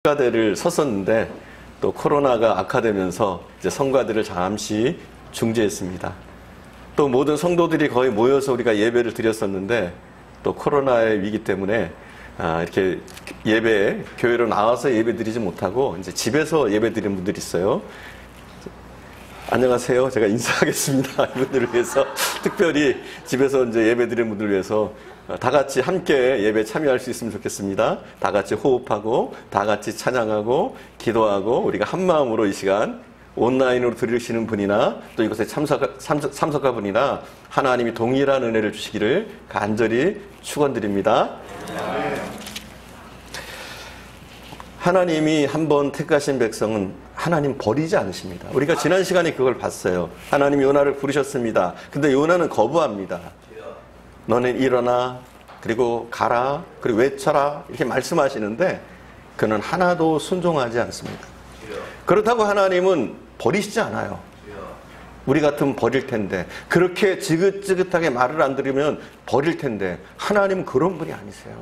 성가대를 섰었는데 또 코로나가 악화되면서 이제 성가대를 잠시 중지했습니다. 또 모든 성도들이 거의 모여서 우리가 예배를 드렸었는데 또 코로나의 위기 때문에 이렇게 교회로 나와서 예배 드리지 못하고 이제 집에서 예배 드리는 분들이 있어요. 안녕하세요. 제가 인사하겠습니다. 이분들을 위해서 특별히 집에서 이제 예배 드리는 분들을 위해서 다 같이 함께 예배 참여할 수 있으면 좋겠습니다. 다 같이 호흡하고 다 같이 찬양하고 기도하고 우리가 한 마음으로 이 시간 온라인으로 들으시는 분이나 또 이곳에 참석가 분이나 하나님이 동일한 은혜를 주시기를 간절히 축원드립니다. 하나님이 한번 택하신 백성은 하나님 버리지 않으십니다. 우리가 지난 시간에 그걸 봤어요. 하나님이 요나를 부르셨습니다. 근데 요나는 거부합니다. 너는 일어나, 그리고 가라, 그리고 외쳐라 이렇게 말씀하시는데 그는 하나도 순종하지 않습니다. 그렇다고 하나님은 버리시지 않아요. 우리 같으면 버릴 텐데, 그렇게 지긋지긋하게 말을 안 들으면 버릴 텐데 하나님은 그런 분이 아니세요.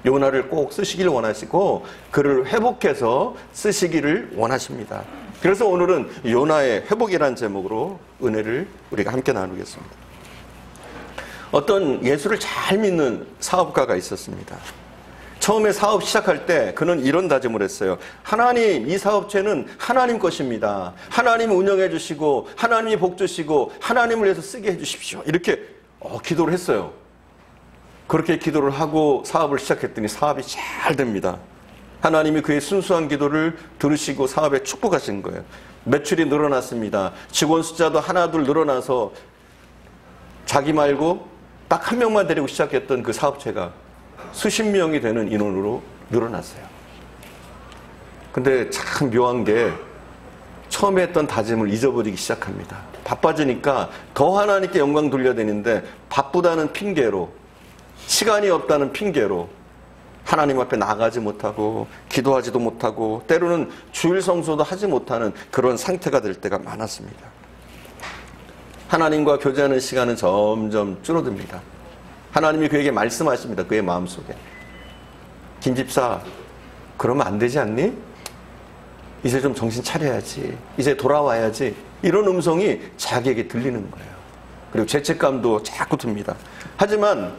요나를 꼭 쓰시기를 원하시고 그를 회복해서 쓰시기를 원하십니다. 그래서 오늘은 요나의 회복이라는 제목으로 은혜를 우리가 함께 나누겠습니다. 어떤 예수를 잘 믿는 사업가가 있었습니다. 처음에 사업 시작할 때 그는 이런 다짐을 했어요. 하나님, 이 사업체는 하나님 것입니다. 하나님이 운영해 주시고 하나님이 복 주시고 하나님을 위해서 쓰게 해 주십시오. 이렇게 기도를 했어요. 그렇게 기도를 하고 사업을 시작했더니 사업이 잘 됩니다. 하나님이 그의 순수한 기도를 들으시고 사업에 축복하신 거예요. 매출이 늘어났습니다. 직원 숫자도 하나둘 늘어나서 자기 말고 딱 한 명만 데리고 시작했던 그 사업체가 수십 명이 되는 인원으로 늘어났어요. 근데 참 묘한 게 처음에 했던 다짐을 잊어버리기 시작합니다. 바빠지니까 더 하나님께 영광 돌려야 되는데 바쁘다는 핑계로, 시간이 없다는 핑계로 하나님 앞에 나가지 못하고 기도하지도 못하고 때로는 주일 성수도 하지 못하는 그런 상태가 될 때가 많았습니다. 하나님과 교제하는 시간은 점점 줄어듭니다. 하나님이 그에게 말씀하십니다. 그의 마음속에. 김 집사, 그러면 안 되지 않니? 이제 좀 정신 차려야지. 이제 돌아와야지. 이런 음성이 자기에게 들리는 거예요. 그리고 죄책감도 자꾸 듭니다. 하지만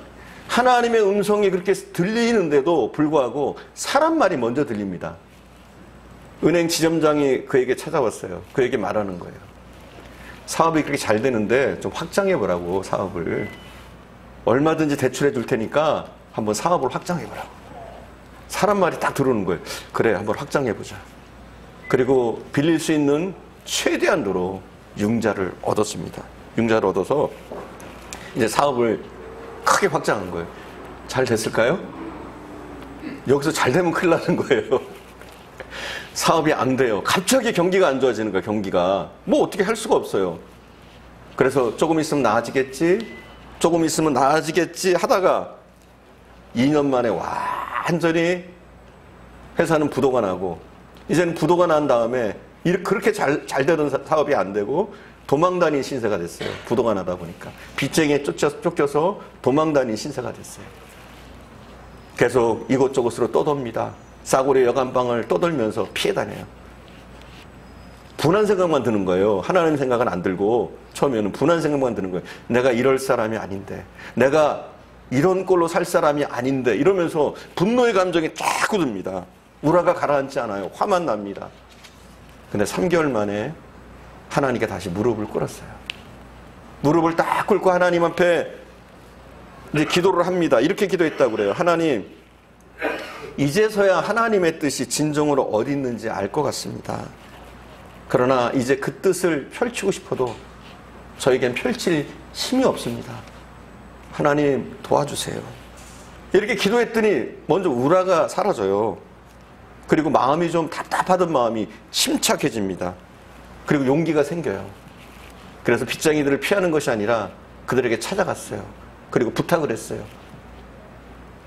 하나님의 음성이 그렇게 들리는데도 불구하고 사람 말이 먼저 들립니다. 은행 지점장이 그에게 찾아왔어요. 그에게 말하는 거예요. 사업이 그렇게 잘 되는데 좀 확장해보라고, 사업을. 얼마든지 대출해 줄 테니까 한번 사업을 확장해보라고. 사람 말이 딱 들어오는 거예요. 그래, 한번 확장해보자. 그리고 빌릴 수 있는 최대한도로 융자를 얻었습니다. 융자를 얻어서 이제 사업을 크게 확장한 거예요. 잘 됐을까요? 여기서 잘 되면 큰일 나는 거예요. 사업이 안 돼요. 갑자기 경기가 안 좋아지는 거예요. 경기가. 뭐 어떻게 할 수가 없어요. 그래서 조금 있으면 나아지겠지, 조금 있으면 나아지겠지 하다가 2년 만에 완전히 회사는 부도가 나고, 이제는 부도가 난 다음에 그렇게 잘 되던 사업이 안 되고 도망다닌 신세가 됐어요. 부도가 나다 보니까. 빚쟁이에 쫓겨서 도망다닌 신세가 됐어요. 계속 이곳저곳으로 떠돕니다. 싸구려 여간방을 떠돌면서 피해 다녀요. 분한 생각만 드는 거예요. 하나님 생각은 안 들고 처음에는 분한 생각만 드는 거예요. 내가 이럴 사람이 아닌데, 내가 이런 꼴로 살 사람이 아닌데, 이러면서 분노의 감정이 자꾸 듭니다. 우라가 가라앉지 않아요. 화만 납니다. 근데 3개월 만에 하나님께 다시 무릎을 꿇었어요. 무릎을 딱 꿇고 하나님 앞에 이제 기도를 합니다. 이렇게 기도했다고 그래요. 하나님, 이제서야 하나님의 뜻이 진정으로 어디 있는지 알 것 같습니다. 그러나 이제 그 뜻을 펼치고 싶어도 저에겐 펼칠 힘이 없습니다. 하나님 도와주세요. 이렇게 기도했더니 먼저 우라가 사라져요. 그리고 마음이 좀 답답하던 마음이 침착해집니다. 그리고 용기가 생겨요. 그래서 빚쟁이들을 피하는 것이 아니라 그들에게 찾아갔어요. 그리고 부탁을 했어요.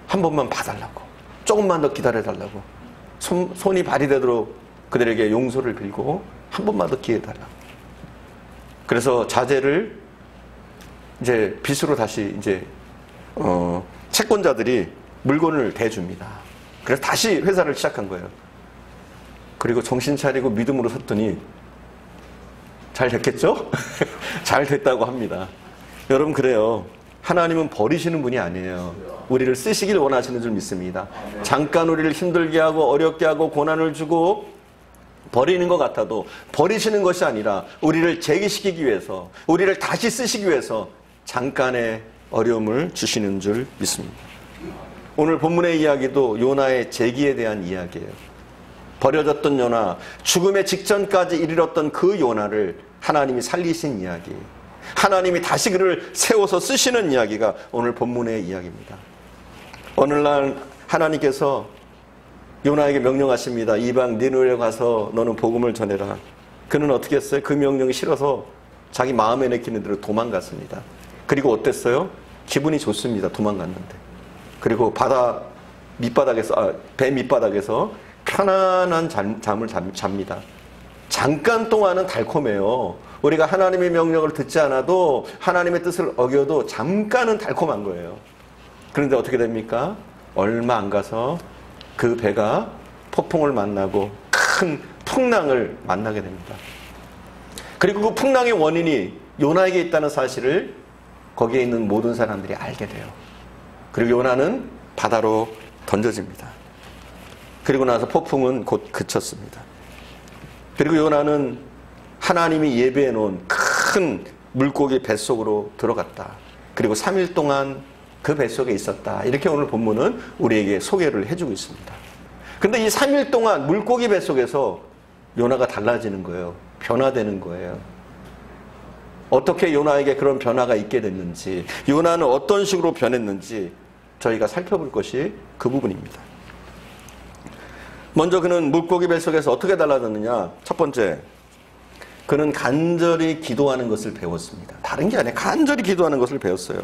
한 번만 봐달라고. 조금만 더 기다려달라고. 손이 발이 되도록 그들에게 용서를 빌고 한 번만 더 기회 달라고. 그래서 자재를 이제 빚으로 다시 이제 채권자들이 물건을 대줍니다. 그래서 다시 회사를 시작한 거예요. 그리고 정신 차리고 믿음으로 섰더니 잘 됐겠죠? 잘 됐다고 합니다. 여러분, 그래요. 하나님은 버리시는 분이 아니에요. 우리를 쓰시길 원하시는 줄 믿습니다. 잠깐 우리를 힘들게 하고 어렵게 하고 고난을 주고 버리는 것 같아도 버리시는 것이 아니라 우리를 재기시키기 위해서, 우리를 다시 쓰시기 위해서 잠깐의 어려움을 주시는 줄 믿습니다. 오늘 본문의 이야기도 요나의 재기에 대한 이야기예요. 버려졌던 요나, 죽음의 직전까지 이르렀던 그 요나를 하나님이 살리신 이야기, 하나님이 다시 그를 세워서 쓰시는 이야기가 오늘 본문의 이야기입니다. 어느 날 하나님께서 요나에게 명령하십니다. 이방 니느웨에 가서 너는 복음을 전해라. 그는 어떻게 했어요? 그 명령이 싫어서 자기 마음에 내키는 대로 도망갔습니다. 그리고 어땠어요? 기분이 좋습니다. 도망갔는데. 그리고 배 밑바닥에서 편안한 잠을 잡니다. 잠깐 동안은 달콤해요. 우리가 하나님의 명령을 듣지 않아도, 하나님의 뜻을 어겨도 잠깐은 달콤한 거예요. 그런데 어떻게 됩니까? 얼마 안 가서 그 배가 폭풍을 만나고 큰 풍랑을 만나게 됩니다. 그리고 그 풍랑의 원인이 요나에게 있다는 사실을 거기에 있는 모든 사람들이 알게 돼요. 그리고 요나는 바다로 던져집니다. 그리고 나서 폭풍은 곧 그쳤습니다. 그리고 요나는 하나님이 예비해 놓은 큰 물고기 뱃속으로 들어갔다. 그리고 3일 동안 그 뱃속에 있었다. 이렇게 오늘 본문은 우리에게 소개를 해주고 있습니다. 근데 이 3일 동안 물고기 뱃속에서 요나가 달라지는 거예요. 변화되는 거예요. 어떻게 요나에게 그런 변화가 있게 됐는지, 요나는 어떤 식으로 변했는지 저희가 살펴볼 것이 그 부분입니다. 먼저 그는 물고기 뱃속에서 어떻게 달라졌느냐. 첫 번째, 그는 간절히 기도하는 것을 배웠습니다. 다른 게 아니라 간절히 기도하는 것을 배웠어요.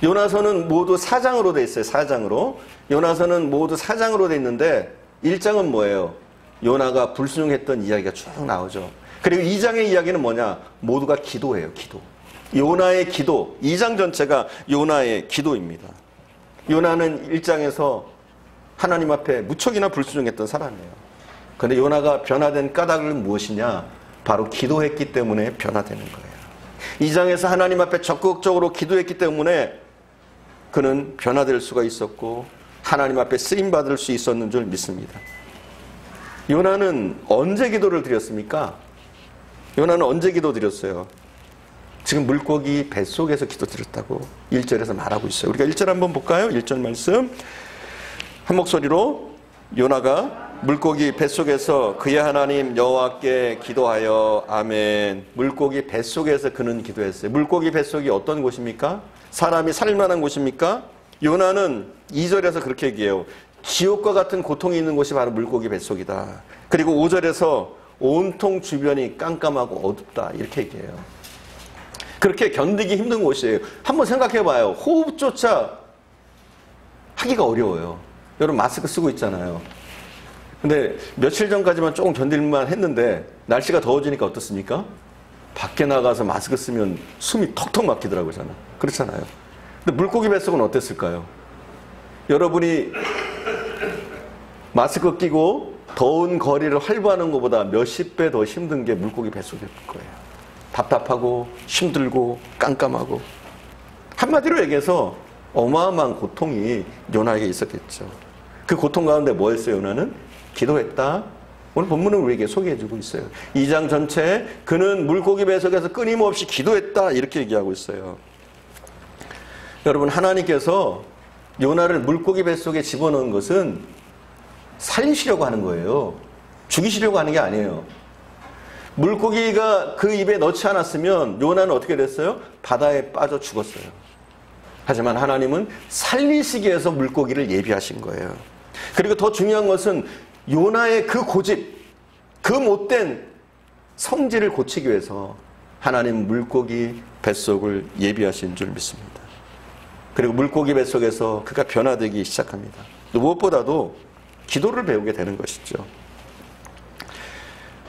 요나서는 모두 4장으로 돼 있어요. 4장으로. 요나서는 모두 4장으로 돼 있는데 1장은 뭐예요? 요나가 불순종했던 이야기가 쭉 나오죠. 그리고 2장의 이야기는 뭐냐? 모두가 기도예요. 기도. 요나의 기도. 2장 전체가 요나의 기도입니다. 요나는 1장에서 하나님 앞에 무척이나 불순종했던 사람이에요. 그런데 요나가 변화된 까닭은 무엇이냐? 바로 기도했기 때문에 변화되는 거예요. 2장에서 하나님 앞에 적극적으로 기도했기 때문에 그는 변화될 수가 있었고 하나님 앞에 쓰임받을 수 있었는 줄 믿습니다. 요나는 언제 기도를 드렸습니까? 요나는 언제 기도 드렸어요? 지금 물고기 뱃속에서 기도 드렸다고 1절에서 말하고 있어요. 우리가 1절 한번 볼까요? 1절 말씀 한 목소리로 요나가 물고기 뱃속에서 그의 하나님 여호와께 기도하여 아멘. 물고기 뱃속에서 그는 기도했어요. 물고기 뱃속이 어떤 곳입니까? 사람이 살만한 곳입니까? 요나는 2절에서 그렇게 얘기해요. 지옥과 같은 고통이 있는 곳이 바로 물고기 뱃속이다. 그리고 5절에서 온통 주변이 깜깜하고 어둡다. 이렇게 얘기해요. 그렇게 견디기 힘든 곳이에요. 한번 생각해봐요. 호흡조차 하기가 어려워요. 여러분 마스크 쓰고 있잖아요. 근데 며칠 전까지만 조금 견딜만 했는데 날씨가 더워지니까 어떻습니까? 밖에 나가서 마스크 쓰면 숨이 턱턱 막히더라고요. 저는. 그렇잖아요. 근데 물고기 뱃속은 어땠을까요? 여러분이 마스크 끼고 더운 거리를 활보하는 것보다 몇십 배 더 힘든 게 물고기 뱃속일 거예요. 답답하고 힘들고 깜깜하고. 한마디로 얘기해서 어마어마한 고통이 요나에게 있었겠죠. 그 고통 가운데 뭐 했어요? 요나는? 기도했다. 오늘 본문은 우리에게 소개해주고 있어요. 2장 전체에 그는 물고기 뱃속에서 끊임없이 기도했다. 이렇게 얘기하고 있어요. 여러분, 하나님께서 요나를 물고기 뱃속에 집어넣은 것은 살리시려고 하는 거예요. 죽이시려고 하는 게 아니에요. 물고기가 그 입에 넣지 않았으면 요나는 어떻게 됐어요? 바다에 빠져 죽었어요. 하지만 하나님은 살리시기 위해서 물고기를 예비하신 거예요. 그리고 더 중요한 것은 요나의 그 고집, 그 못된 성질을 고치기 위해서 하나님 물고기 뱃속을 예비하신 줄 믿습니다. 그리고 물고기 뱃속에서 그가 변화되기 시작합니다. 무엇보다도 기도를 배우게 되는 것이죠.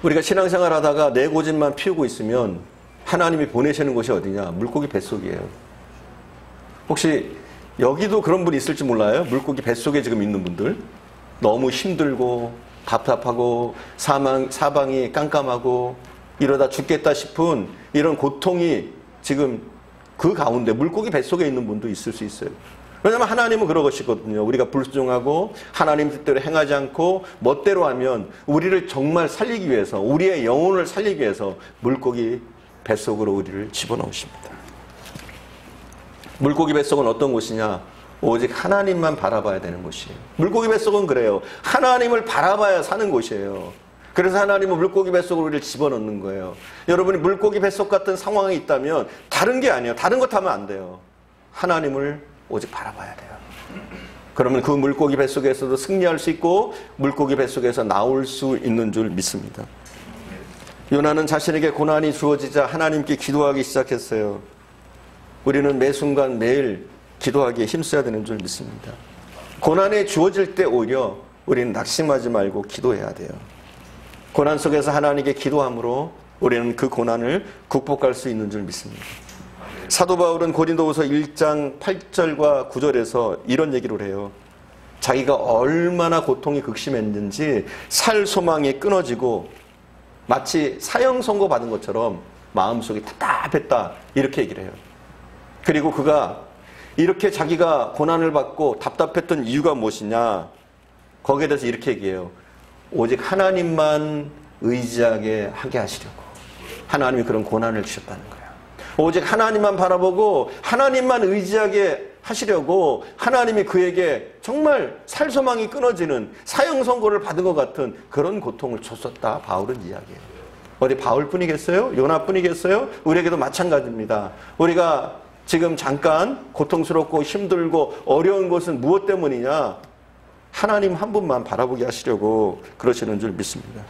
우리가 신앙생활 하다가 내 고집만 피우고 있으면 하나님이 보내시는 곳이 어디냐? 물고기 뱃속이에요. 혹시 여기도 그런 분이 있을지 몰라요? 물고기 뱃속에 지금 있는 분들. 너무 힘들고 답답하고 사방이 깜깜하고 이러다 죽겠다 싶은 이런 고통이 지금 그 가운데 물고기 뱃속에 있는 분도 있을 수 있어요. 왜냐하면 하나님은 그러시거든요. 우리가 불순종하고 하나님 뜻대로 행하지 않고 멋대로 하면 우리를 정말 살리기 위해서, 우리의 영혼을 살리기 위해서 물고기 뱃속으로 우리를 집어넣으십니다. 물고기 뱃속은 어떤 곳이냐? 오직 하나님만 바라봐야 되는 곳이에요. 물고기 뱃속은 그래요. 하나님을 바라봐야 사는 곳이에요. 그래서 하나님은 물고기 뱃속으로 우리를 집어넣는 거예요. 여러분이 물고기 뱃속 같은 상황이 있다면 다른 게 아니에요. 다른 것 하면 안 돼요. 하나님을 오직 바라봐야 돼요. 그러면 그 물고기 뱃속에서도 승리할 수 있고 물고기 뱃속에서 나올 수 있는 줄 믿습니다. 요나는 자신에게 고난이 주어지자 하나님께 기도하기 시작했어요. 우리는 매 순간 매일 기도하기에 힘써야 되는 줄 믿습니다. 고난이 주어질 때 오히려 우리는 낙심하지 말고 기도해야 돼요. 고난 속에서 하나님께 기도함으로 우리는 그 고난을 극복할 수 있는 줄 믿습니다. 사도 바울은 고린도후서 1장 8절과 9절에서 이런 얘기를 해요. 자기가 얼마나 고통이 극심했는지 살 소망이 끊어지고 마치 사형 선고 받은 것처럼 마음속이 답답했다 이렇게 얘기를 해요. 그리고 그가 이렇게 자기가 고난을 받고 답답했던 이유가 무엇이냐, 거기에 대해서 이렇게 얘기해요. 오직 하나님만 의지하게 하게 하시려고 하나님이 그런 고난을 주셨다는 거예요. 오직 하나님만 바라보고 하나님만 의지하게 하시려고 하나님이 그에게 정말 살 소망이 끊어지는 사형 선고를 받은 것 같은 그런 고통을 줬었다, 바울은 이야기해요. 어디 바울뿐이겠어요? 요나뿐이겠어요? 우리에게도 마찬가지입니다. 우리가 지금 잠깐 고통스럽고 힘들고 어려운 것은 무엇 때문이냐? 하나님 한 분만 바라보게 하시려고 그러시는 줄 믿습니다.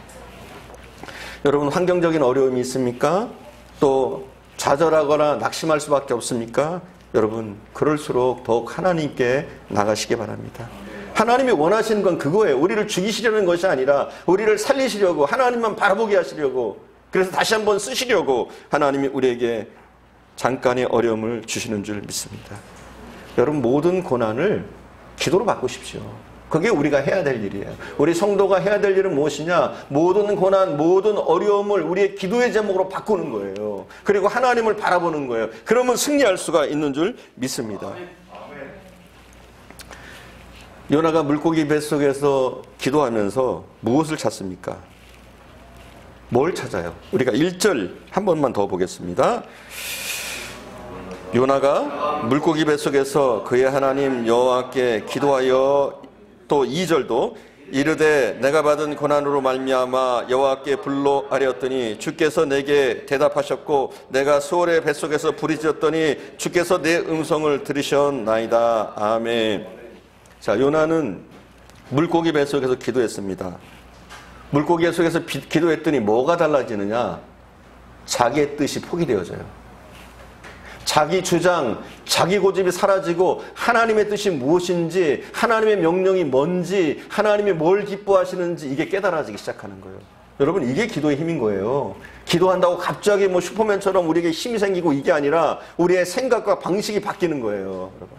여러분, 환경적인 어려움이 있습니까? 또 좌절하거나 낙심할 수밖에 없습니까? 여러분, 그럴수록 더욱 하나님께 나가시기 바랍니다. 하나님이 원하시는 건 그거예요. 우리를 죽이시려는 것이 아니라 우리를 살리시려고, 하나님만 바라보게 하시려고, 그래서 다시 한번 쓰시려고 하나님이 우리에게 잠깐의 어려움을 주시는 줄 믿습니다. 여러분, 모든 고난을 기도로 바꾸십시오. 그게 우리가 해야 될 일이에요. 우리 성도가 해야 될 일은 무엇이냐? 모든 고난, 모든 어려움을 우리의 기도의 제목으로 바꾸는 거예요. 그리고 하나님을 바라보는 거예요. 그러면 승리할 수가 있는 줄 믿습니다. 요나가 물고기 뱃속에서 기도하면서 무엇을 찾습니까? 뭘 찾아요? 우리가 1절 한 번만 더 보겠습니다. 요나가 물고기 뱃속에서 그의 하나님 여호와께 기도하여, 또 2절도 이르되 내가 받은 고난으로 말미암아 여호와께 불로 아뢰었더니 주께서 내게 대답하셨고 내가 수월의 뱃속에서 부르짖었더니 주께서 내 음성을 들으셨나이다. 아멘. 자, 요나는 물고기 뱃속에서 기도했습니다. 물고기 뱃속에서 기도했더니 뭐가 달라지느냐? 자기의 뜻이 포기되어져요. 자기 주장, 자기 고집이 사라지고 하나님의 뜻이 무엇인지, 하나님의 명령이 뭔지, 하나님이 뭘 기뻐하시는지 이게 깨달아지기 시작하는 거예요. 여러분, 이게 기도의 힘인 거예요. 기도한다고 갑자기 뭐 슈퍼맨처럼 우리에게 힘이 생기고 이게 아니라 우리의 생각과 방식이 바뀌는 거예요. 여러분,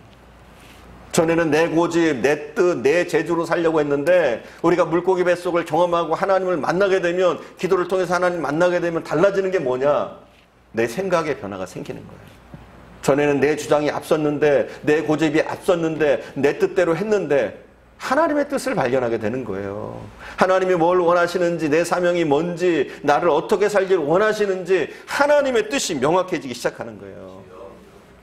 전에는 내 고집, 내 뜻, 내 재주로 살려고 했는데 우리가 물고기 뱃속을 경험하고 하나님을 만나게 되면, 기도를 통해서 하나님 만나게 되면 달라지는 게 뭐냐? 내 생각의 변화가 생기는 거예요. 전에는 내 주장이 앞섰는데, 내 고집이 앞섰는데, 내 뜻대로 했는데 하나님의 뜻을 발견하게 되는 거예요. 하나님이 뭘 원하시는지, 내 사명이 뭔지, 나를 어떻게 살기를 원하시는지 하나님의 뜻이 명확해지기 시작하는 거예요.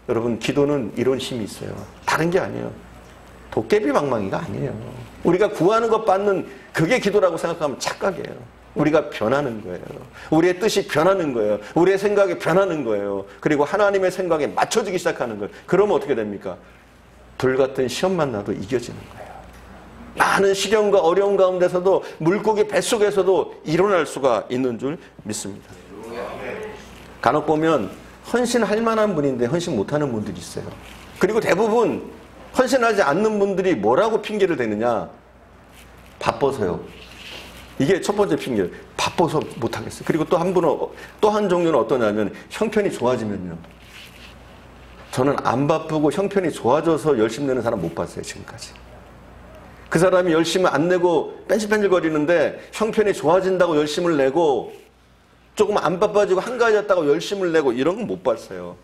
여러분, 기도는 이런 힘이 있어요. 다른 게 아니에요. 도깨비 방망이가 아니에요. 우리가 구하는 것 받는 그게 기도라고 생각하면 착각이에요. 우리가 변하는 거예요. 우리의 뜻이 변하는 거예요. 우리의 생각이 변하는 거예요. 그리고 하나님의 생각에 맞춰지기 시작하는 거예요. 그러면 어떻게 됩니까? 불같은 시험 만나도 이겨지는 거예요. 많은 시련과 어려움 가운데서도, 물고기 뱃속에서도 일어날 수가 있는 줄 믿습니다. 간혹 보면 헌신할 만한 분인데 헌신 못하는 분들이 있어요. 그리고 대부분 헌신하지 않는 분들이 뭐라고 핑계를 대느냐? 바빠서요. 이게 첫 번째 핑계. 바빠서 못하겠어요. 그리고 또 한 분은, 또 한 종류는 어떠냐면 형편이 좋아지면요. 저는 안 바쁘고 형편이 좋아져서 열심히 내는 사람 못 봤어요, 지금까지. 그 사람이 열심을 안 내고 뺀질뺀질거리는데 형편이 좋아진다고 열심을 내고 조금 안 바빠지고 한가해졌다고 열심을 내고 이런 건 못 봤어요.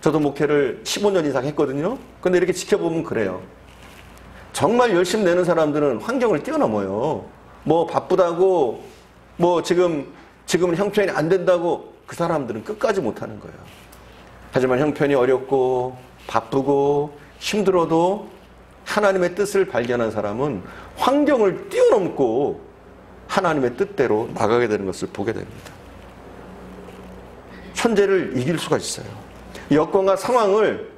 저도 목회를 15년 이상 했거든요. 근데 이렇게 지켜보면 그래요. 정말 열심히 내는 사람들은 환경을 뛰어넘어요. 뭐 바쁘다고 뭐 지금은 형편이 안 된다고 그 사람들은 끝까지 못하는 거예요. 하지만 형편이 어렵고 바쁘고 힘들어도 하나님의 뜻을 발견한 사람은 환경을 뛰어넘고 하나님의 뜻대로 나가게 되는 것을 보게 됩니다. 현재를 이길 수가 있어요. 여건과 상황을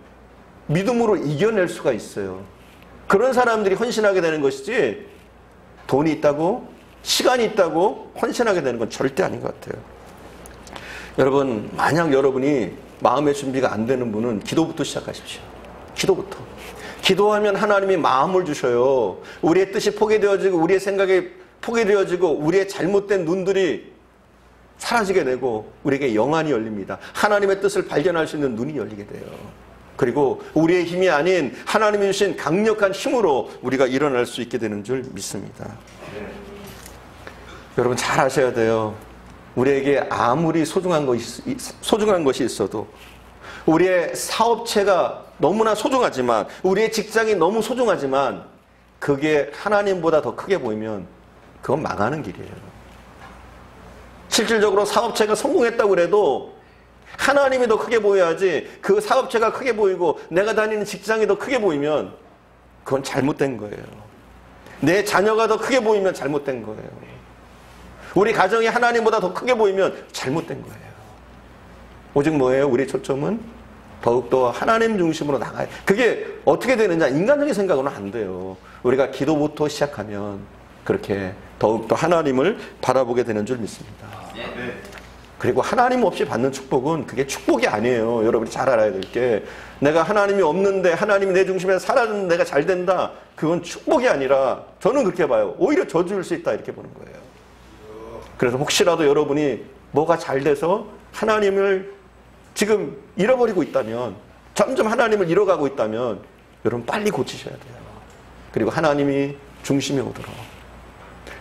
믿음으로 이겨낼 수가 있어요. 그런 사람들이 헌신하게 되는 것이지 돈이 있다고 시간이 있다고 헌신하게 되는 건 절대 아닌 것 같아요. 여러분, 만약 여러분이 마음의 준비가 안 되는 분은 기도부터 시작하십시오. 기도부터. 기도하면 하나님이 마음을 주셔요. 우리의 뜻이 포기되어지고 우리의 생각이 포기되어지고 우리의 잘못된 눈들이 사라지게 되고 우리에게 영안이 열립니다. 하나님의 뜻을 발견할 수 있는 눈이 열리게 돼요. 그리고 우리의 힘이 아닌 하나님이 주신 강력한 힘으로 우리가 일어날 수 있게 되는 줄 믿습니다. 여러분 잘 아셔야 돼요. 우리에게 아무리 소중한 것이 있어도 우리의 사업체가 너무나 소중하지만 우리의 직장이 너무 소중하지만 그게 하나님보다 더 크게 보이면 그건 망하는 길이에요. 실질적으로 사업체가 성공했다고 해도 하나님이 더 크게 보여야지 그 사업체가 크게 보이고 내가 다니는 직장이 더 크게 보이면 그건 잘못된 거예요. 내 자녀가 더 크게 보이면 잘못된 거예요. 우리 가정이 하나님보다 더 크게 보이면 잘못된 거예요. 오직 뭐예요? 우리 초점은 더욱더 하나님 중심으로 나가요. 그게 어떻게 되느냐? 인간적인 생각으로는 안 돼요. 우리가 기도부터 시작하면 그렇게 더욱더 하나님을 바라보게 되는 줄 믿습니다. 그리고 하나님 없이 받는 축복은 그게 축복이 아니에요. 여러분이 잘 알아야 될 게 내가 하나님이 없는데 하나님이 내 중심에 살아주는데 내가 잘 된다. 그건 축복이 아니라 저는 그렇게 봐요. 오히려 저주일 수 있다 이렇게 보는 거예요. 그래서 혹시라도 여러분이 뭐가 잘 돼서 하나님을 지금 잃어버리고 있다면 점점 하나님을 잃어가고 있다면 여러분 빨리 고치셔야 돼요. 그리고 하나님이 중심에 오도록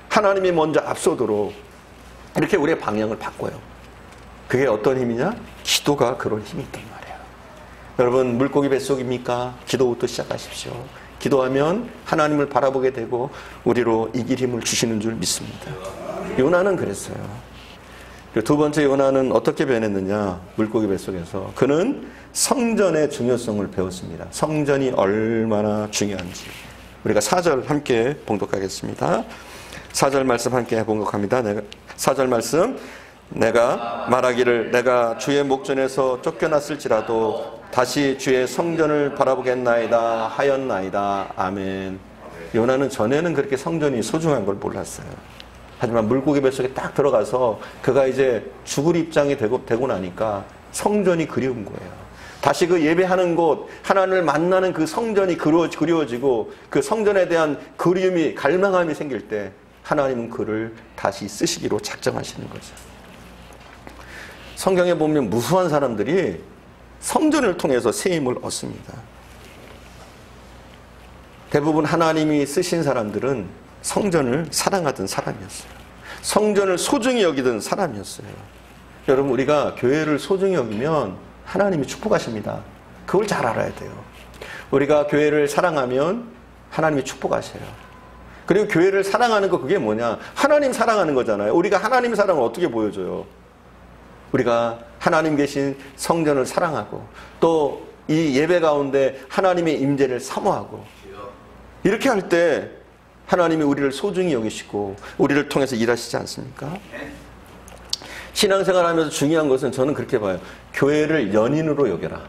하나님이 먼저 앞서도록 이렇게 우리의 방향을 바꿔요. 그게 어떤 힘이냐? 기도가 그런 힘이 있단 말이에요. 여러분 물고기 뱃속입니까? 기도부터 시작하십시오. 기도하면 하나님을 바라보게 되고 우리로 이길 힘을 주시는 줄 믿습니다. 요나는 그랬어요. 두 번째 요나는 어떻게 변했느냐? 물고기 뱃속에서 그는 성전의 중요성을 배웠습니다. 성전이 얼마나 중요한지. 우리가 4절 함께 봉독하겠습니다. 4절 말씀 함께 봉독합니다. 4절 말씀 내가 말하기를 내가 주의 목전에서 쫓겨났을지라도 다시 주의 성전을 바라보겠나이다 하였나이다. 아멘. 요나는 전에는 그렇게 성전이 소중한 걸 몰랐어요. 하지만 물고기 뱃속에 딱 들어가서 그가 이제 죽을 입장이 되고 나니까 성전이 그리운 거예요. 다시 그 예배하는 곳, 하나님을 만나는 그 성전이 그리워지고 그 성전에 대한 그리움이, 갈망함이 생길 때 하나님은 그를 다시 쓰시기로 작정하시는 거죠. 성경에 보면 무수한 사람들이 성전을 통해서 새 힘을 얻습니다. 대부분 하나님이 쓰신 사람들은 성전을 사랑하던 사람이었어요. 성전을 소중히 여기던 사람이었어요. 여러분 우리가 교회를 소중히 여기면 하나님이 축복하십니다. 그걸 잘 알아야 돼요. 우리가 교회를 사랑하면 하나님이 축복하셔요. 그리고 교회를 사랑하는 거 그게 뭐냐? 하나님 사랑하는 거잖아요. 우리가 하나님 사랑을 어떻게 보여줘요? 우리가 하나님 계신 성전을 사랑하고 또 이 예배 가운데 하나님의 임재를 사모하고 이렇게 할 때 하나님이 우리를 소중히 여기시고 우리를 통해서 일하시지 않습니까? 신앙생활 하면서 중요한 것은 저는 그렇게 봐요. 교회를 연인으로 여겨라.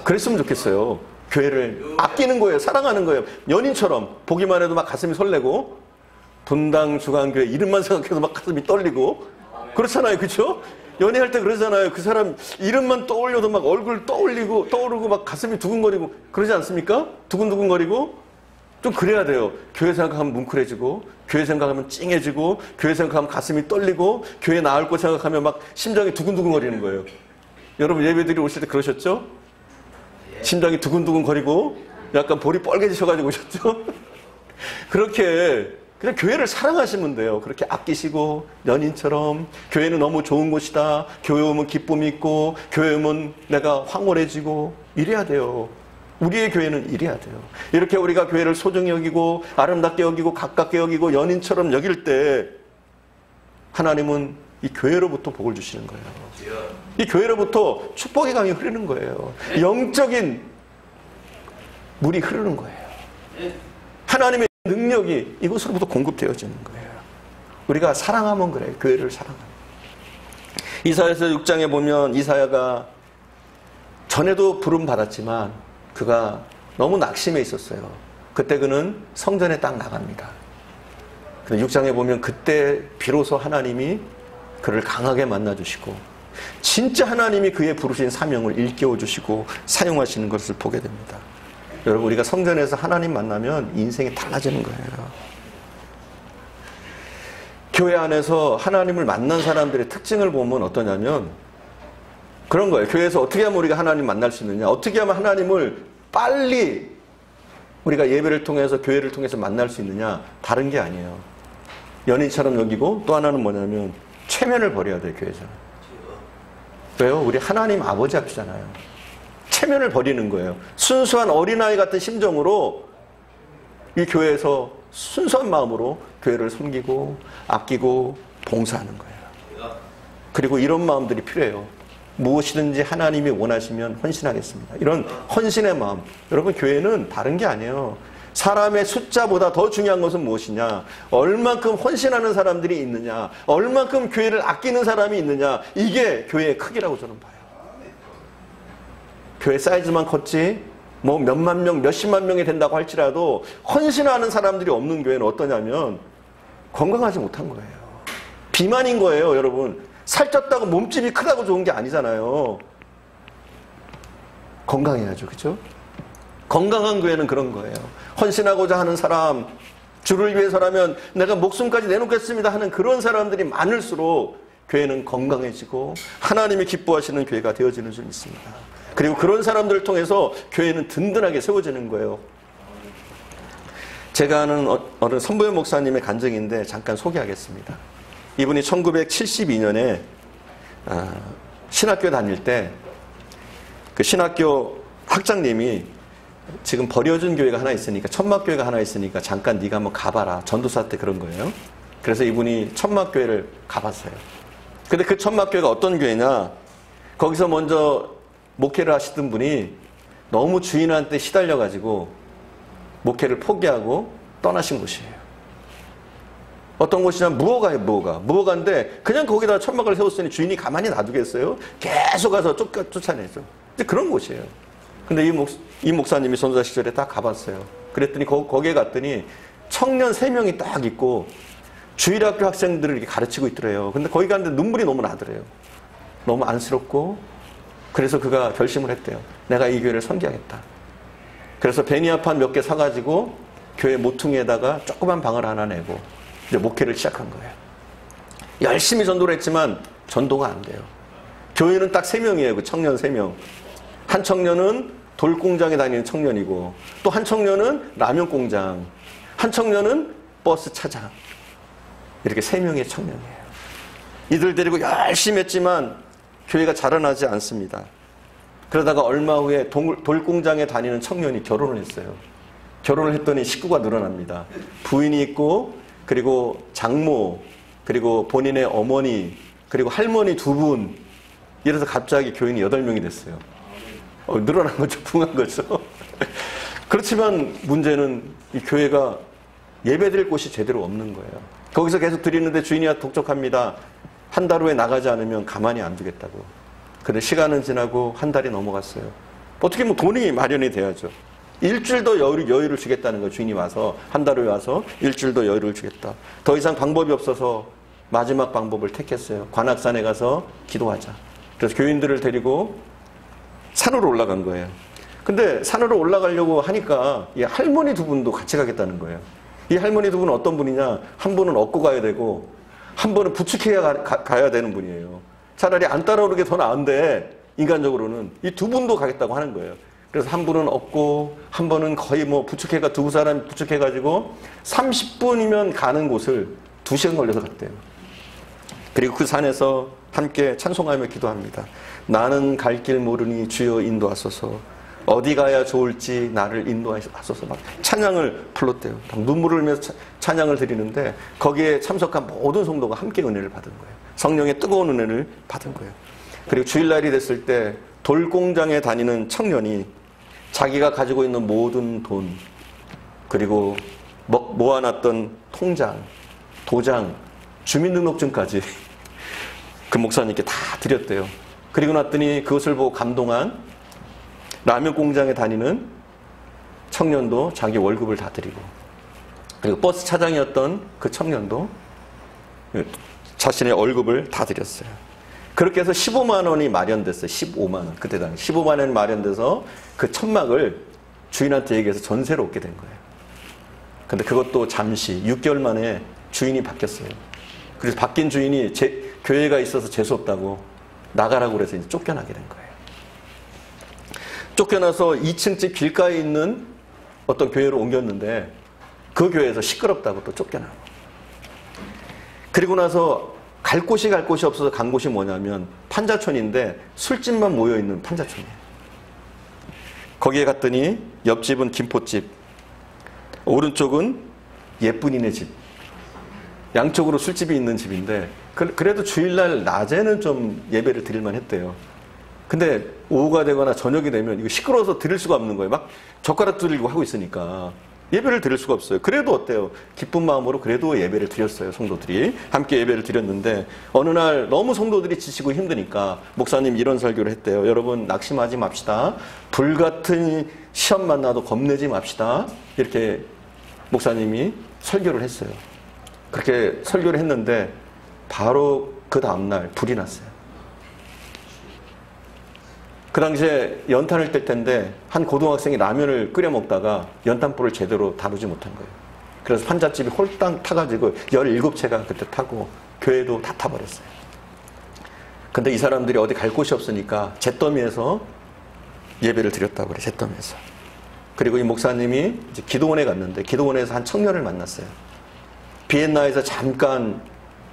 그랬으면 좋겠어요. 교회를 아끼는 거예요. 사랑하는 거예요. 연인처럼 보기만 해도 막 가슴이 설레고 분당 주간교회 이름만 생각해도 막 가슴이 떨리고 그렇잖아요. 그렇죠? 연애할 때 그러잖아요. 그 사람 이름만 떠올려도 막 얼굴 떠오르고 막 가슴이 두근거리고 그러지 않습니까? 두근두근거리고 좀 그래야 돼요. 교회 생각하면 뭉클해지고 교회 생각하면 찡해지고 교회 생각하면 가슴이 떨리고 교회 나올 거 생각하면 막 심장이 두근두근거리는 거예요. 여러분 예배드리 오실 때 그러셨죠? 심장이 두근두근거리고 약간 볼이 뻘개지셔가지고 오셨죠? 그렇게 그냥 교회를 사랑하시면 돼요. 그렇게 아끼시고 연인처럼 교회는 너무 좋은 곳이다. 교회 오면 기쁨이 있고 교회 오면 내가 황홀해지고 이래야 돼요. 우리의 교회는 이래야 돼요. 이렇게 우리가 교회를 소중히 여기고 아름답게 여기고 가깝게 여기고 연인처럼 여길 때 하나님은 이 교회로부터 복을 주시는 거예요. 이 교회로부터 축복의 강이 흐르는 거예요. 영적인 물이 흐르는 거예요. 하나님의 능력이 이곳으로부터 공급되어지는 거예요. 우리가 사랑하면 그래요. 교회를 사랑하면. 이사야서 6장에 보면 이사야가 전에도 부름 받았지만 그가 너무 낙심해 있었어요. 그때 그는 성전에 딱 나갑니다. 근데 6장에 보면 그때 비로소 하나님이 그를 강하게 만나주시고 진짜 하나님이 그의 부르신 사명을 일깨워주시고 사용하시는 것을 보게 됩니다. 여러분 우리가 성전에서 하나님 만나면 인생이 달라지는 거예요. 교회 안에서 하나님을 만난 사람들의 특징을 보면 어떠냐면 그런 거예요. 교회에서 어떻게 하면 우리가 하나님 만날 수 있느냐, 어떻게 하면 하나님을 빨리 우리가 예배를 통해서 교회를 통해서 만날 수 있느냐, 다른 게 아니에요. 연인처럼 여기고 또 하나는 뭐냐면 체면을 버려야 돼요. 교회에서는. 왜요? 우리 하나님 아버지 앞이잖아요. 체면을 버리는 거예요. 순수한 어린아이 같은 심정으로 이 교회에서 순수한 마음으로 교회를 섬기고 아끼고 봉사하는 거예요. 그리고 이런 마음들이 필요해요. 무엇이든지 하나님이 원하시면 헌신하겠습니다. 이런 헌신의 마음. 여러분 교회는 다른 게 아니에요. 사람의 숫자보다 더 중요한 것은 무엇이냐, 얼만큼 헌신하는 사람들이 있느냐, 얼만큼 교회를 아끼는 사람이 있느냐, 이게 교회의 크기라고 저는 봐요. 교회 사이즈만 컸지 뭐 몇만 명, 몇십만 명이 된다고 할지라도 헌신하는 사람들이 없는 교회는 어떠냐면 건강하지 못한 거예요. 비만인 거예요. 여러분 살쪘다고 몸집이 크다고 좋은 게 아니잖아요. 건강해야죠. 그렇죠? 건강한 교회는 그런 거예요. 헌신하고자 하는 사람, 주를 위해서라면 내가 목숨까지 내놓겠습니다 하는 그런 사람들이 많을수록 교회는 건강해지고 하나님이 기뻐하시는 교회가 되어지는 줄 믿습니다. 그리고 그런 사람들을 통해서 교회는 든든하게 세워지는 거예요. 제가 아는 어느 선보현 목사님의 간증인데 잠깐 소개하겠습니다. 이분이 1972년에 신학교 다닐 때 그 신학교 학장님이 지금 버려진 교회가 하나 있으니까, 천막교회가 하나 있으니까 잠깐 네가 한번 가봐라. 전도사 때 그런 거예요. 그래서 이분이 천막교회를 가봤어요. 근데 그 천막교회가 어떤 교회냐, 거기서 먼저 목회를 하시던 분이 너무 주인한테 시달려가지고 목회를 포기하고 떠나신 곳이에요. 어떤 곳이냐, 무허가예요. 무허가인데 그냥 거기다 천막을 세웠으니 주인이 가만히 놔두겠어요? 계속 가서 쫓아내죠. 이제 그런 곳이에요. 근데 이 목사님이 전도사 시절에 딱 가봤어요. 그랬더니 거기에 갔더니 청년 3명이 딱 있고 주일학교 학생들을 이렇게 가르치고 있더래요. 근데 거기 갔는데 눈물이 너무 나더래요. 너무 안쓰럽고. 그래서 그가 결심을 했대요. 내가 이 교회를 섬기하겠다. 그래서 베니아판 몇 개 사가지고 교회 모퉁이에다가 조그만 방을 하나 내고 이제 목회를 시작한 거예요. 열심히 전도를 했지만 전도가 안 돼요. 교회는 딱 3명이에요. 그 청년 3명. 한 청년은 돌공장에 다니는 청년이고, 또 한 청년은 라면 공장, 한 청년은 버스 차장. 이렇게 3명의 청년이에요. 이들 데리고 열심히 했지만 교회가 자라나지 않습니다. 그러다가 얼마 후에 돌공장에 다니는 청년이 결혼을 했어요. 결혼을 했더니 식구가 늘어납니다. 부인이 있고, 그리고 장모, 그리고 본인의 어머니, 그리고 할머니 2분. 이래서 갑자기 교인이 8명이 됐어요. 늘어난 거죠. 붕한 거죠. 그렇지만 문제는 이 교회가 예배드릴 곳이 제대로 없는 거예요. 거기서 계속 드리는데 주인이 독촉합니다. 한 달 후에 나가지 않으면 가만히 안 두겠다고. 근데 시간은 지나고 한 달이 넘어갔어요. 어떻게 뭐 돈이 마련이 돼야죠. 일주일 더 여유를 주겠다는 거예요. 주인이 와서 한 달 후에 와서 일주일 더 여유를 주겠다. 더 이상 방법이 없어서 마지막 방법을 택했어요. 관악산에 가서 기도하자. 그래서 교인들을 데리고 산으로 올라간 거예요. 근데 산으로 올라가려고 하니까 이 할머니 2분도 같이 가겠다는 거예요. 이 할머니 2분은 어떤 분이냐, 한 분은 업고 가야 되고 한 분은 부축해야 가야 되는 분이에요. 차라리 안 따라오는 게 더 나은데 인간적으로는 이 2분도 가겠다고 하는 거예요. 그래서 한 분은 없고 한 번은 거의 뭐 부축해가 두 사람 부축해가지고 30분이면 가는 곳을 2시간 걸려서 갔대요. 그리고 그 산에서 함께 찬송하며 기도합니다. 나는 갈 길 모르니 주여 인도하소서. 어디 가야 좋을지 나를 인도하소서. 막 찬양을 불렀대요. 눈물을 흘리면서 찬양을 드리는데 거기에 참석한 모든 성도가 함께 은혜를 받은 거예요. 성령의 뜨거운 은혜를 받은 거예요. 그리고 주일날이 됐을 때 돌공장에 다니는 청년이 자기가 가지고 있는 모든 돈, 그리고 모아놨던 통장, 도장, 주민등록증까지 그 목사님께 다 드렸대요. 그리고 났더니 그것을 보고 감동한 라면 공장에 다니는 청년도 자기 월급을 다 드리고, 그리고 버스 차장이었던 그 청년도 자신의 월급을 다 드렸어요. 그렇게 해서 15만 원이 마련됐어요. 15만 원. 그때 당시 15만 원이 마련돼서 그 천막을 주인한테 얘기해서 전세로 얻게 된 거예요. 근데 그것도 잠시 6개월 만에 주인이 바뀌었어요. 그래서 바뀐 주인이 교회가 있어서 재수없다고 나가라고 그래서 이제 쫓겨나게 된 거예요. 쫓겨나서 2층 집 길가에 있는 어떤 교회로 옮겼는데 그 교회에서 시끄럽다고 또 쫓겨나고. 그리고 나서 갈 곳이 없어서 간 곳이 뭐냐면 판자촌인데 술집만 모여있는 판자촌이에요. 거기에 갔더니 옆집은 김포집, 오른쪽은 예쁜이네 집, 양쪽으로 술집이 있는 집인데 그래도 주일날 낮에는 좀 예배를 드릴만 했대요. 근데 오후가 되거나 저녁이 되면 이거 시끄러워서 드릴 수가 없는 거예요. 막 젓가락 들고 하고 있으니까 예배를 드릴 수가 없어요. 그래도 어때요? 기쁜 마음으로 그래도 예배를 드렸어요. 성도들이 함께 예배를 드렸는데 어느 날 너무 성도들이 지치고 힘드니까 목사님 이런 설교를 했대요. 여러분 낙심하지 맙시다. 불같은 시험 만나도 겁내지 맙시다. 이렇게 목사님이 설교를 했어요. 그렇게 설교를 했는데 바로 그 다음날 불이 났어요. 그 당시에 연탄을 뗄 텐데 한 고등학생이 라면을 끓여 먹다가 연탄불을 제대로 다루지 못한 거예요. 그래서 판잣집이 홀딱 타가지고 17채가 그때 타고 교회도 다 타버렸어요. 근데 이 사람들이 어디 갈 곳이 없으니까 잿더미에서 예배를 드렸다고 그래. 잿더미에서. 그리고 이 목사님이 이제 기도원에 갔는데 기도원에서 한 청년을 만났어요. 비엔나에서 잠깐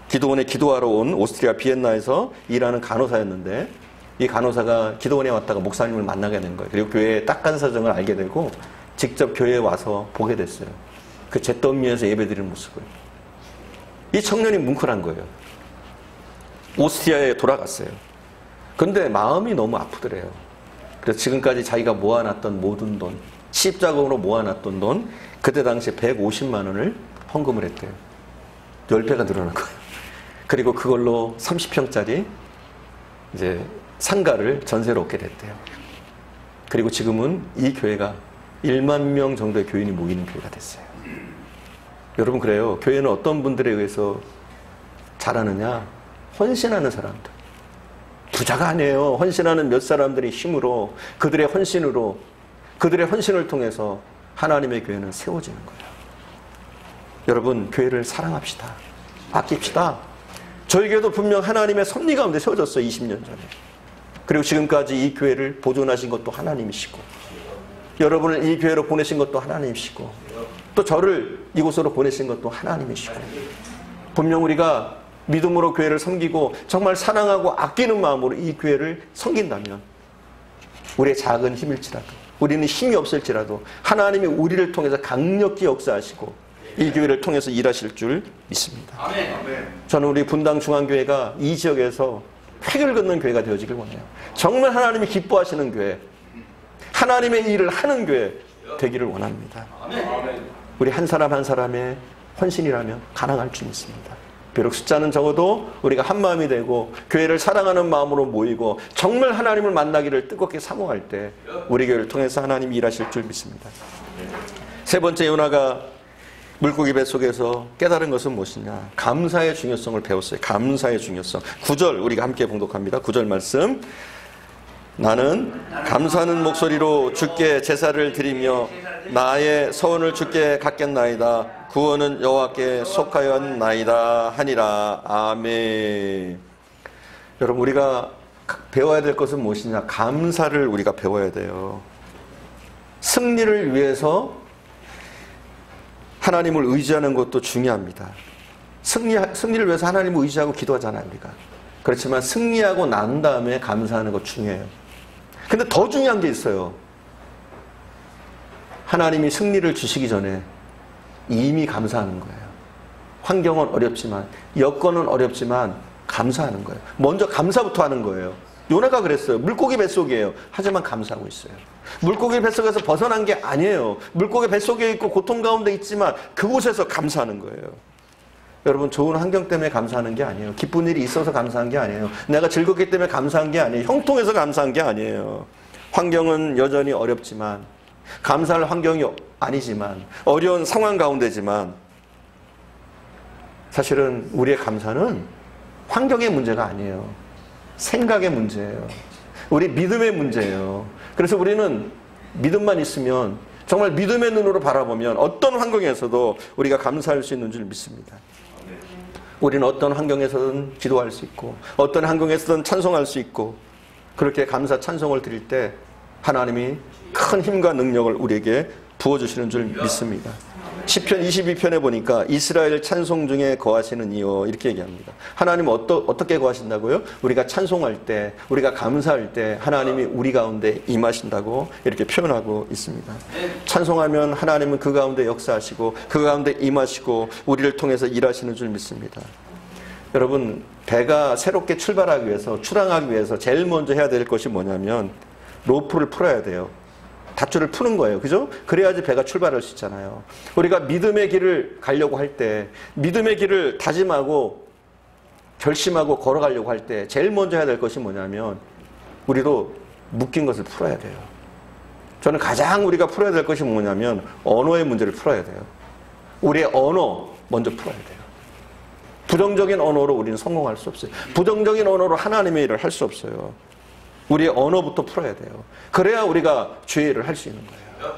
기도원에 기도하러 온 오스트리아 비엔나에서 일하는 간호사였는데 이 간호사가 기도원에 왔다가 목사님을 만나게 된 거예요. 그리고 교회의 딱한 사정을 알게 되고 직접 교회에 와서 보게 됐어요. 그 잿더미에서 예배드리는 모습을. 이 청년이 뭉클한 거예요. 오스트리아에 돌아갔어요. 근데 마음이 너무 아프더래요. 그래서 지금까지 자기가 모아놨던 모든 돈, 시집자금으로 모아놨던 돈, 그때 당시에 150만 원을 헌금을 했대요. 10배가 늘어난 거예요. 그리고 그걸로 30평짜리 이제 상가를 전세로 얻게 됐대요. 그리고 지금은 이 교회가 1만 명 정도의 교인이 모이는 교회가 됐어요. 여러분 그래요. 교회는 어떤 분들에 의해서 자라느냐? 헌신하는 사람들. 부자가 아니에요. 헌신하는 몇 사람들의 힘으로, 그들의 헌신으로, 그들의 헌신을 통해서 하나님의 교회는 세워지는 거예요. 여러분 교회를 사랑합시다. 아낍시다. 저희 교회도 분명 하나님의 섭리 가운데 세워졌어요. 20년 전에. 그리고 지금까지 이 교회를 보존하신 것도 하나님이시고, 여러분을 이 교회로 보내신 것도 하나님이시고, 또 저를 이곳으로 보내신 것도 하나님이시고, 분명 우리가 믿음으로 교회를 섬기고 정말 사랑하고 아끼는 마음으로 이 교회를 섬긴다면 우리의 작은 힘일지라도, 우리는 힘이 없을지라도 하나님이 우리를 통해서 강력히 역사하시고 이 교회를 통해서 일하실 줄 믿습니다. 저는 우리 분당 중앙교회가 이 지역에서 획을 긋는 교회가 되어지길 원해요. 정말 하나님이 기뻐하시는 교회, 하나님의 일을 하는 교회 되기를 원합니다. 우리 한 사람 한 사람의 헌신이라면 가능할 줄 믿습니다. 비록 숫자는 적어도 우리가 한 마음이 되고 교회를 사랑하는 마음으로 모이고 정말 하나님을 만나기를 뜨겁게 사모할 때 우리 교회를 통해서 하나님이 일하실 줄 믿습니다. 세 번째, 요나가 물고기 뱃속에서 깨달은 것은 무엇이냐? 감사의 중요성을 배웠어요. 감사의 중요성. 9절 우리가 함께 봉독합니다. 9절 말씀. 나는 감사하는 목소리로 주께 제사를 드리며 나의 서원을 주께 갚겠나이다. 구원은 여호와께 속하였나이다 하니라. 아멘. 여러분 우리가 배워야 될 것은 무엇이냐? 감사를 우리가 배워야 돼요. 승리를 위해서 하나님을 의지하는 것도 중요합니다. 승리를 위해서 하나님을 의지하고 기도하잖아요, 우리가. 그렇지만 승리하고 난 다음에 감사하는 것 중요해요. 근데 더 중요한 게 있어요. 하나님이 승리를 주시기 전에 이미 감사하는 거예요. 환경은 어렵지만, 여건은 어렵지만 감사하는 거예요. 먼저 감사부터 하는 거예요. 요나가 그랬어요. 물고기 뱃속이에요. 하지만 감사하고 있어요. 물고기 뱃속에서 벗어난 게 아니에요. 물고기 뱃속에 있고 고통 가운데 있지만 그곳에서 감사하는 거예요. 여러분, 좋은 환경 때문에 감사하는 게 아니에요. 기쁜 일이 있어서 감사한 게 아니에요. 내가 즐겁기 때문에 감사한 게 아니에요. 형통해서 감사한 게 아니에요. 환경은 여전히 어렵지만, 감사할 환경이 아니지만, 어려운 상황 가운데지만, 사실은 우리의 감사는 환경의 문제가 아니에요. 생각의 문제예요. 우리 믿음의 문제예요. 그래서 우리는 믿음만 있으면, 정말 믿음의 눈으로 바라보면 어떤 환경에서도 우리가 감사할 수 있는 줄 믿습니다. 우리는 어떤 환경에서든 기도할 수 있고, 어떤 환경에서든 찬송할 수 있고, 그렇게 감사 찬송을 드릴 때 하나님이 큰 힘과 능력을 우리에게 부어주시는 줄 믿습니다. 시편 22편에 보니까 이스라엘 찬송 중에 거하시는 이여, 이렇게 얘기합니다. 하나님은 어떻게 거하신다고요? 우리가 찬송할 때, 우리가 감사할 때 하나님이 우리 가운데 임하신다고 이렇게 표현하고 있습니다. 찬송하면 하나님은 그 가운데 역사하시고 그 가운데 임하시고 우리를 통해서 일하시는 줄 믿습니다. 여러분, 배가 새롭게 출발하기 위해서, 출항하기 위해서 제일 먼저 해야 될 것이 뭐냐면 로프를 풀어야 돼요. 밧줄을 푸는 거예요. 그죠? 그래야지 배가 출발할 수 있잖아요. 우리가 믿음의 길을 가려고 할 때, 믿음의 길을 다짐하고 결심하고 걸어가려고 할 때 제일 먼저 해야 될 것이 뭐냐면 우리도 묶인 것을 풀어야 돼요. 저는 가장 우리가 풀어야 될 것이 뭐냐면 언어의 문제를 풀어야 돼요. 우리의 언어 먼저 풀어야 돼요. 부정적인 언어로 우리는 성공할 수 없어요. 부정적인 언어로 하나님의 일을 할 수 없어요. 우리의 언어부터 풀어야 돼요. 그래야 우리가 주의 일을 할 수 있는 거예요.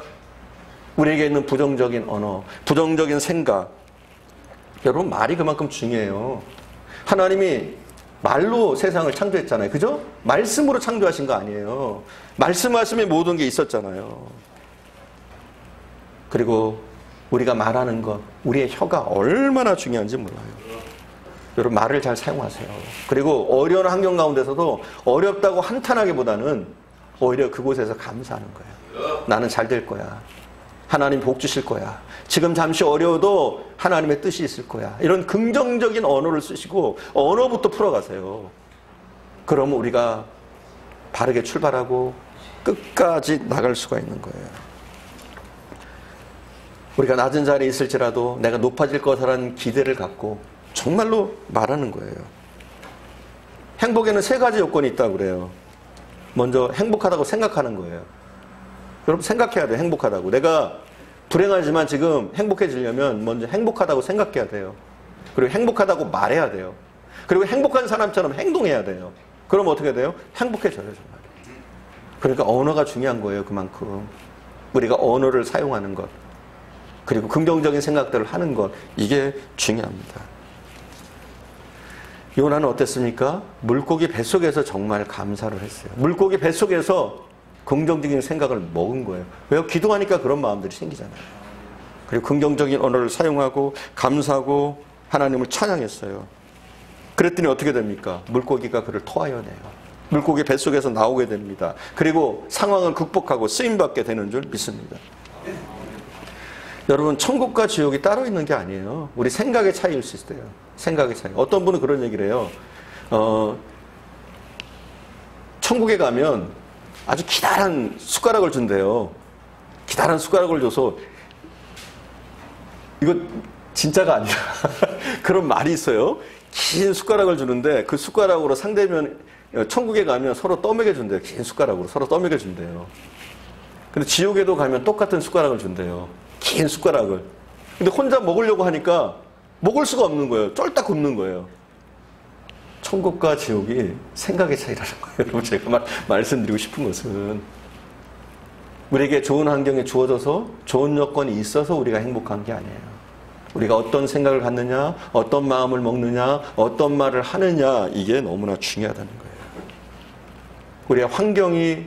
우리에게 있는 부정적인 언어, 부정적인 생각. 여러분, 말이 그만큼 중요해요. 하나님이 말로 세상을 창조했잖아요. 그죠? 말씀으로 창조하신 거 아니에요. 말씀하심에 모든 게 있었잖아요. 그리고 우리가 말하는 것, 우리의 혀가 얼마나 중요한지 몰라요. 여러분, 말을 잘 사용하세요. 그리고 어려운 환경 가운데서도 어렵다고 한탄하기보다는 오히려 그곳에서 감사하는 거예요. 나는 잘 될 거야. 하나님 복 주실 거야. 지금 잠시 어려워도 하나님의 뜻이 있을 거야. 이런 긍정적인 언어를 쓰시고 언어부터 풀어가세요. 그러면 우리가 바르게 출발하고 끝까지 나갈 수가 있는 거예요. 우리가 낮은 자리에 있을지라도 내가 높아질 거라는 기대를 갖고 정말로 말하는 거예요. 행복에는 3가지 요건이 있다고 그래요. 먼저 행복하다고 생각하는 거예요. 여러분, 생각해야 돼요. 행복하다고. 내가 불행하지만 지금 행복해지려면 먼저 행복하다고 생각해야 돼요. 그리고 행복하다고 말해야 돼요. 그리고 행복한 사람처럼 행동해야 돼요. 그럼 어떻게 돼요? 행복해져요, 정말. 그러니까 언어가 중요한 거예요, 그만큼. 우리가 언어를 사용하는 것, 그리고 긍정적인 생각들을 하는 것, 이게 중요합니다. 요나는 어땠습니까? 물고기 뱃속에서 정말 감사를 했어요. 물고기 뱃속에서 긍정적인 생각을 먹은 거예요. 왜요? 기도하니까 그런 마음들이 생기잖아요. 그리고 긍정적인 언어를 사용하고 감사하고 하나님을 찬양했어요. 그랬더니 어떻게 됩니까? 물고기가 그를 토하여내요. 물고기 뱃속에서 나오게 됩니다. 그리고 상황을 극복하고 쓰임받게 되는 줄 믿습니다. 여러분, 천국과 지옥이 따로 있는 게 아니에요. 우리 생각의 차이일 수 있어요. 생각의 차이. 어떤 분은 그런 얘기를 해요. 천국에 가면 아주 기다란 숟가락을 준대요. 기다란 숟가락을 줘서, 이거 진짜가 아니라 그런 말이 있어요. 긴 숟가락을 주는데 그 숟가락으로 상대면, 천국에 가면 서로 떠먹여 준대요. 긴 숟가락으로 서로 떠먹여 준대요. 근데 지옥에도 가면 똑같은 숟가락을 준대요. 긴 숟가락을. 근데 혼자 먹으려고 하니까 먹을 수가 없는 거예요. 쫄딱 굶는 거예요. 천국과 지옥이 생각의 차이라는 거예요. 여러분, 제가 말씀드리고 싶은 것은 우리에게 좋은 환경이 주어져서 좋은 여건이 있어서 우리가 행복한 게 아니에요. 우리가 어떤 생각을 갖느냐, 어떤 마음을 먹느냐, 어떤 말을 하느냐, 이게 너무나 중요하다는 거예요. 우리의 환경이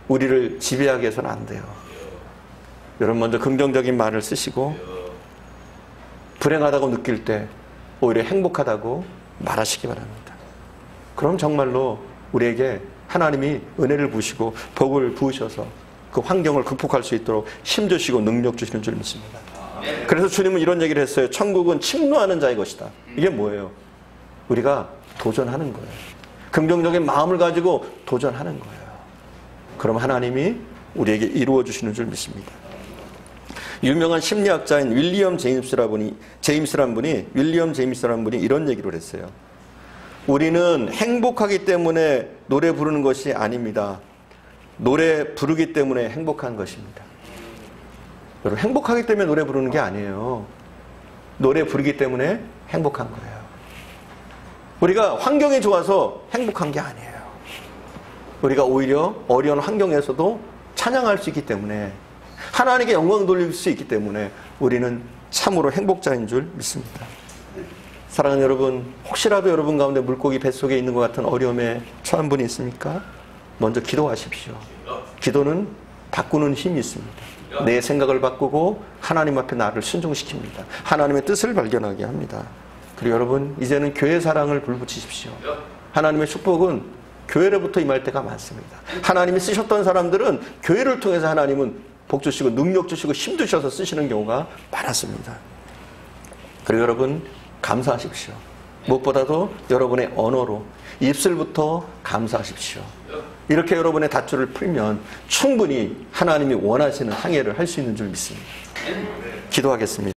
우리를 지배하게 해서는 안 돼요. 여러분 먼저 긍정적인 말을 쓰시고 불행하다고 느낄 때 오히려 행복하다고 말하시기 바랍니다. 그럼 정말로 우리에게 하나님이 은혜를 부으시고 복을 부으셔서 그 환경을 극복할 수 있도록 힘주시고 능력 주시는 줄 믿습니다. 그래서 주님은 이런 얘기를 했어요. 천국은 침노하는 자의 것이다. 이게 뭐예요? 우리가 도전하는 거예요. 긍정적인 마음을 가지고 도전하는 거예요. 그럼 하나님이 우리에게 이루어 주시는 줄 믿습니다. 유명한 심리학자인 윌리엄 제임스라는 분이 이런 얘기를 했어요. 우리는 행복하기 때문에 노래 부르는 것이 아닙니다. 노래 부르기 때문에 행복한 것입니다. 여러분, 행복하기 때문에 노래 부르는 게 아니에요. 노래 부르기 때문에 행복한 거예요. 우리가 환경이 좋아서 행복한 게 아니에요. 우리가 오히려 어려운 환경에서도 찬양할 수 있기 때문에, 하나님께 영광 돌릴 수 있기 때문에 우리는 참으로 행복자인 줄 믿습니다. 사랑하는 여러분, 혹시라도 여러분 가운데 물고기 뱃속에 있는 것 같은 어려움에 처한 분이 있습니까? 먼저 기도하십시오. 기도는 바꾸는 힘이 있습니다. 내 생각을 바꾸고 하나님 앞에 나를 순종시킵니다. 하나님의 뜻을 발견하게 합니다. 그리고 여러분, 이제는 교회 사랑을 불붙이십시오. 하나님의 축복은 교회로부터 임할 때가 많습니다. 하나님이 쓰셨던 사람들은 교회를 통해서 하나님은 복 주시고 능력 주시고 힘 주셔서 쓰시는 경우가 많았습니다. 그리고 여러분, 감사하십시오. 무엇보다도 여러분의 언어로 입술부터 감사하십시오. 이렇게 여러분의 닷줄을 풀면 충분히 하나님이 원하시는 항해를 할 수 있는 줄 믿습니다. 기도하겠습니다.